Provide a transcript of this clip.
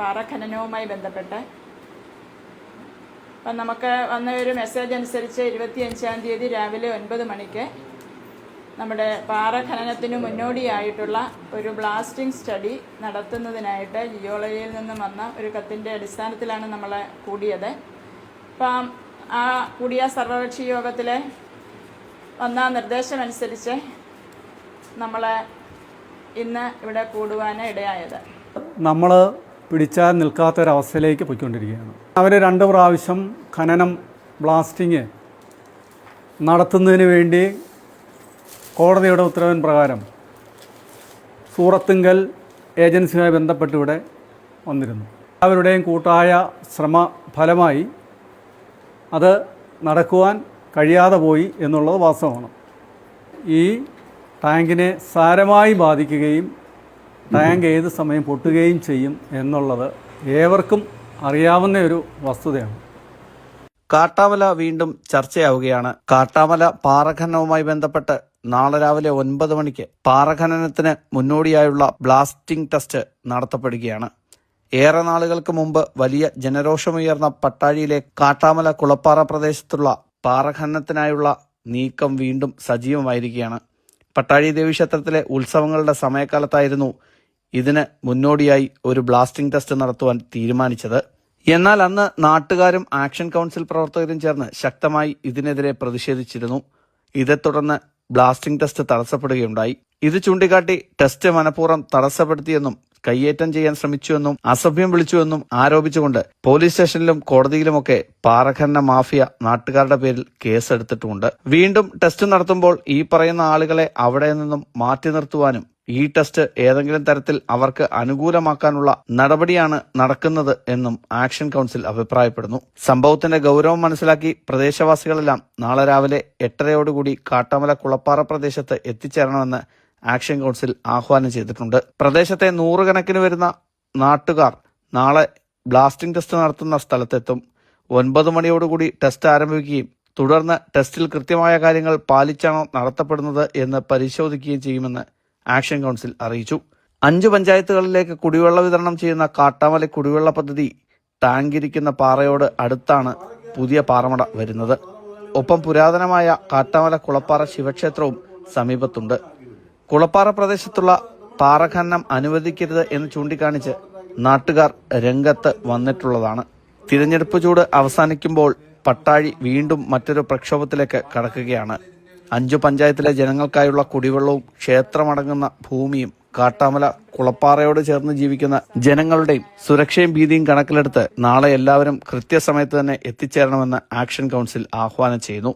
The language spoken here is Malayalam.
പാറഖനനവുമായി ബന്ധപ്പെട്ട് അപ്പം നമുക്ക് വന്ന ഒരു മെസ്സേജ് അനുസരിച്ച് 25-ാം തീയതി രാവിലെ 9 മണിക്ക് നമ്മുടെ പാറഖനനത്തിന് മുന്നോടിയായിട്ടുള്ള ഒരു ബ്ലാസ്റ്റിംഗ് സ്റ്റഡി നടത്തുന്നതിനായിട്ട് ജിയോളജിയിൽ നിന്നും വന്ന ഒരു കത്തിൻ്റെ അടിസ്ഥാനത്തിലാണ് നമ്മൾ കൂടിയത്. അപ്പം ആ കൂടിയ സർവകക്ഷി യോഗത്തിൽ വന്ന നിർദ്ദേശമനുസരിച്ച് നമ്മൾ ഇന്ന് ഇവിടെ കൂടുവാൻ ഇടയായത്. നമ്മൾ പിടിച്ചാൽ നിൽക്കാത്തൊരവസ്ഥയിലേക്ക് പോയിക്കൊണ്ടിരിക്കുകയാണ്. അവർ 2 പ്രാവശ്യം ഖനനം ബ്ലാസ്റ്റിങ് നടത്തുന്നതിന് വേണ്ടി കോടതിയുടെ ഉത്തരവിൻ പ്രകാരം സൂറത്തുങ്കൽ ഏജൻസിയുമായി ബന്ധപ്പെട്ട് ഇവിടെ വന്നിരുന്നു. അവരുടെയും കൂട്ടായ ശ്രമ ഫലമായി അത് നടക്കുവാൻ കഴിയാതെ പോയി എന്നുള്ളത് വാസ്തവമാണ്. ഈ ടാങ്കിനെ സാരമായി ബാധിക്കുകയും ടാങ്ക് ഏത് സമയം പൊട്ടുകയും ചെയ്യും എന്നുള്ളത് ഏവർക്കും അറിയാവുന്ന ഒരു വസ്തുതയാണ്. കാട്ടാമല വീണ്ടും ചർച്ചയാവുകയാണ്. കാട്ടാമല പാറഖനനവുമായി ബന്ധപ്പെട്ട് നാളെ രാവിലെ 9 മണിക്ക് പാറഖനനത്തിന് മുന്നോടിയായുള്ള ബ്ലാസ്റ്റിംഗ് ടെസ്റ്റ് നടത്തപ്പെടുകയാണ്. ഏറെ നാളുകൾക്ക് മുമ്പ് വലിയ ജനരോഷമുയർന്ന പട്ടാഴിയിലെ കാട്ടാമല കുളപ്പാറ പ്രദേശത്തുള്ള പാറഖനനത്തിനായുള്ള നീക്കം വീണ്ടും സജീവമായിരിക്കുകയാണ്. പട്ടാഴി ദേവീക്ഷേത്രത്തിലെ ഉത്സവങ്ങളുടെ സമയക്കാലത്തായിരുന്നു ഇതിന് മുന്നോടിയായി ഒരു ബ്ലാസ്റ്റിംഗ് ടെസ്റ്റ് നടത്തുവാൻ തീരുമാനിച്ചത്. എന്നാൽ അന്ന് നാട്ടുകാരും ആക്ഷൻ കൗൺസിൽ പ്രവർത്തകരും ചേർന്ന് ശക്തമായി ഇതിനെതിരെ പ്രതിഷേധിച്ചിരുന്നു. ഇതേ തുടർന്ന് ബ്ലാസ്റ്റിംഗ് ടെസ്റ്റ് തടസ്സപ്പെടുകയുണ്ടായി. ഇത് ചൂണ്ടിക്കാട്ടി ടെസ്റ്റ് മനഃപൂർവ്വം തടസ്സപ്പെടുത്തിയെന്നും കയ്യേറ്റം ചെയ്യാൻ ശ്രമിച്ചുവെന്നും അസഭ്യം വിളിച്ചുവെന്നും ആരോപിച്ചുകൊണ്ട് പോലീസ് സ്റ്റേഷനിലും കോടതിയിലുമൊക്കെ പാറഖനന മാഫിയ നാട്ടുകാരുടെ പേരിൽ കേസെടുത്തിട്ടുമുണ്ട്. വീണ്ടും ടെസ്റ്റ് നടത്തുമ്പോൾ ഈ പറയുന്ന ആളുകളെ അവിടെ നിന്നും മാറ്റി നിർത്തുവാനും ഈ ടെസ്റ്റ് ഏതെങ്കിലും തരത്തിൽ അവർക്ക് അനുകൂലമാക്കാനുള്ള നടപടിയാണ് നടക്കുന്നത് എന്നും ആക്ഷൻ കൗൺസിൽ അഭിപ്രായപ്പെടുന്നു. സംഭവത്തിന്റെ ഗൗരവം മനസ്സിലാക്കി പ്രദേശവാസികളെല്ലാം നാളെ രാവിലെ 8:30 കാട്ടാമല കുളപ്പാറ പ്രദേശത്ത് എത്തിച്ചേരണമെന്ന് ആക്ഷൻ കൗൺസിൽ ആഹ്വാനം ചെയ്തിട്ടുണ്ട്. പ്രദേശത്തെ 100 കണക്കിന് വരുന്ന നാട്ടുകാർ നാളെ ബ്ലാസ്റ്റിംഗ് ടെസ്റ്റ് നടത്തുന്ന സ്ഥലത്തെത്തും. 9 മണിയോടുകൂടി ടെസ്റ്റ് ആരംഭിക്കുകയും തുടർന്ന് ടെസ്റ്റിൽ കൃത്യമായ കാര്യങ്ങൾ പാലിച്ചാണോ നടത്തപ്പെടുന്നത് എന്ന് പരിശോധിക്കുകയും ചെയ്യുമെന്ന് ആക്ഷൻ കൗൺസിൽ അറിയിച്ചു. 5 പഞ്ചായത്തുകളിലേക്ക് കുടിവെള്ള വിതരണം ചെയ്യുന്ന കാട്ടാമല കുടിവെള്ള പദ്ധതി ടാങ്കിരിക്കുന്ന പാറയോട് അടുത്താണ് പുതിയ പാറമട വരുന്നത്. ഒപ്പം പുരാതനമായ കാട്ടാമല കുളപ്പാറ ശിവക്ഷേത്രവും സമീപത്തുണ്ട്. കുളപ്പാറ പ്രദേശത്തുള്ള പാറഖനനം അനുവദിക്കരുത് എന്ന് ചൂണ്ടിക്കാണിച്ച് നാട്ടുകാർ രംഗത്ത് വന്നിട്ടുള്ളതാണ്. തിരഞ്ഞെടുപ്പ് ചൂട് അവസാനിക്കുമ്പോൾ പട്ടാഴി വീണ്ടും മറ്റൊരു പ്രക്ഷോഭത്തിലേക്ക് കടക്കുകയാണ്. 5 പഞ്ചായത്തിലെ ജനങ്ങൾക്കായുള്ള കുടിവെള്ളവും ക്ഷേത്രമടങ്ങുന്ന ഭൂമിയും കാട്ടാമല കുളപ്പാറയോട് ചേർന്ന് ജീവിക്കുന്ന ജനങ്ങളുടെയും സുരക്ഷയും ഭീതിയും കണക്കിലെടുത്ത് നാളെ എല്ലാവരും കൃത്യസമയത്ത് തന്നെ എത്തിച്ചേരണമെന്ന് ആക്ഷൻ കൗൺസിൽ ആഹ്വാനം ചെയ്യുന്നു.